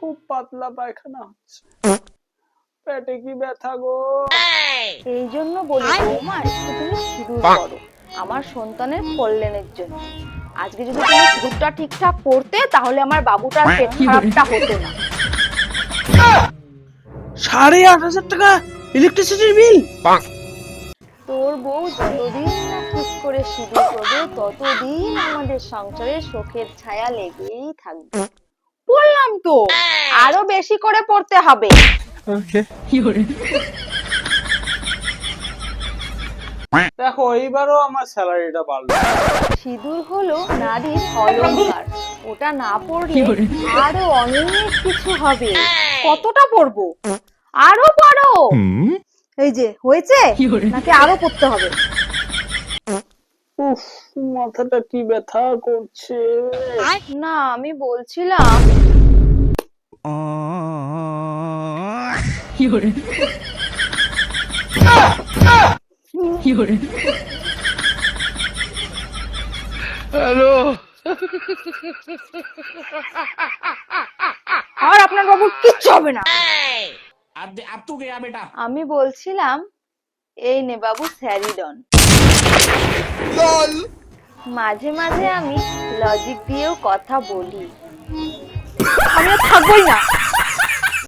খুব পাতলা পায়খানা হচ্ছে, পেটে কি ব্যথা গো। এই জন্য বলি বৌমা, একটু তুমি সিঁদুর করো আমার সন্তানের কল্যাণের জন্য। আজকে যদি তুমি সিঁদুরটা ঠিকঠাক করতে, তাহলে আমার বাবুটার পেট খারাপটা হতো না। 8,500 টাকা ইলেকট্রিসিটির বিল। তোর বউ যতদিন না ঠিক করে সিঁদুর করবে, ততদিন আমাদের সংসারে শোকের ছায়া লেগেই থাকবে। বললাম তো, আরো বেশি করে পড়তে হবে। দেখো এইবারও আমার স্যালারিটা বাড়লো। সিঁদুর হলো নারীর অলংকার, ওটা না পড়লে আরো অনেক কিছু হবে। কতটা পড়বো? আরো পড়ো। এই যে হয়েছে, নাকি আরো পড়তে হবে? উফ, মাথাটা কি ব্যথা করছে। না, আমি বলছিলাম হ্যালো। আর আপনার বাবুর কিচ্ছু হবে না। अब तू गया बेटा। আমি বলছিলাম, এই নে বাবু স্যারিডন। মাঝে মাঝে আমি লজিক দিয়েও কথা বলি। আমি আর থাকবোই না।